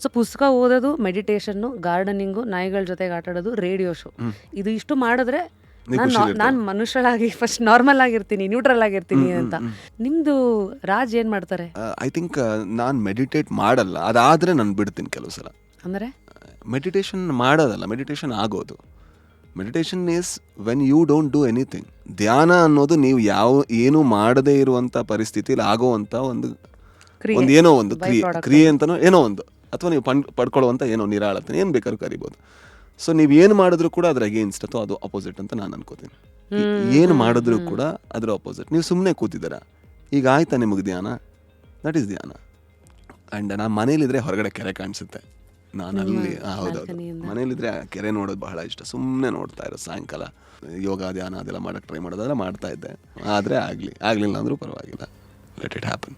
So ಪುಸ್ತಕ ಓದೋದು, ಮೆಡಿಟೇಷನ್ನು, gardening, ನಾಯಿಗಳ ಜೊತೆಗೆ ಆಟ ಆಡೋದು, ರೇಡಿಯೋ ಶೋ, ಇದು ಇಷ್ಟು ಮಾಡಿದ್ರೆ ನಾನು ಮನುಷ್ಯಳಾಗಿ ಫಸ್ಟ್ ನಾರ್ಮಲ್ ಆಗಿರ್ತೀನಿ, ನ್ಯೂಟ್ರಲ್ ಆಗಿರ್ತೀನಿ ಅಂತ. ನಿಮ್ದು ರಾಜ್ ಏನ್ ಮಾಡ್ತಾರೆ? ಐ ಥಿಂಕ್ ನಾನು ಮೆಡಿಟೇಟ್ ಮಾಡಲ್ಲ, ಅದಾದರೆ ನಾನು ಬಿಡ್ತೀನಿ ಕೆಲವು ಸಲ. ಅಂದರೆ ಮೆಡಿಟೇಷನ್ ಮಾಡೋದಲ್ಲ, ಮೆಡಿಟೇಷನ್ ಆಗೋದು. Meditation is when you don't do anything. ಧ್ಯಾನ ಅನ್ನೋದು ನೀವು ಏನು ಮಾಡದೇ ಇರುವಂಥ ಪರಿಸ್ಥಿತಿಯಲ್ಲಿ ಆಗೋವಂಥ ಒಂದು ಏನೋ ಒಂದು ಕ್ರಿಯೆ ಅಂತನೋ ಏನೋ ಒಂದು, ಅಥವಾ ನೀವು ಪಡ್ಕೊಳ್ಳುವಂಥ ಏನೋ ನಿರಾಳತೆ, ಏನು ಬೇಕಾದ್ರೂ ಕರಿಬೋದು. ಸೊ ನೀವು ಏನು ಮಾಡಿದ್ರು ಕೂಡ ಅದ್ರ ಅಗೇನ್ಸ್ಟ್ ಅಥವಾ ಅದು ಅಪೋಸಿಟ್ ಅಂತ ನಾನು ಅನ್ಕೋತೀನಿ. ಏನು ಮಾಡಿದ್ರು ಕೂಡ ಅದ್ರ ಅಪೋಸಿಟ್. ನೀವು ಸುಮ್ಮನೆ ಕೂತಿದ್ದೀರಾ, ಈಗ ಆಯ್ತಾ ನಿಮಗೆ ಧ್ಯಾನ, ದಟ್ ಈಸ್ ಧ್ಯಾನ. ಆ್ಯಂಡ್ ನಾನು ಮನೇಲಿದ್ರೆ ಹೊರಗಡೆ ಕೆರೆ ಕಾಣಿಸುತ್ತೆ, ನಾನು ಅಲ್ಲಿ ಹೌದೌದು ಮನೇಲಿದ್ರೆ ಕೆರೆ ನೋಡೋದು ಬಹಳ ಇಷ್ಟ. ಸುಮ್ಮನೆ ನೋಡ್ತಾ ಇರೋ ಸಾಯಂಕಾಲ ಯೋಗ ಧ್ಯಾನ ಅದೆಲ್ಲ ಮಾಡೋಕ್ಕೆ ಟ್ರೈ ಮಾಡೋದಾದ್ರೆ ಮಾಡ್ತಾ ಇದ್ದೆ. ಆದರೆ ಆಗಲಿಲ್ಲ ಅಂದರೂ ಪರವಾಗಿಲ್ಲ, ಲೆಟ್ ಇಟ್ ಹ್ಯಾಪನ್.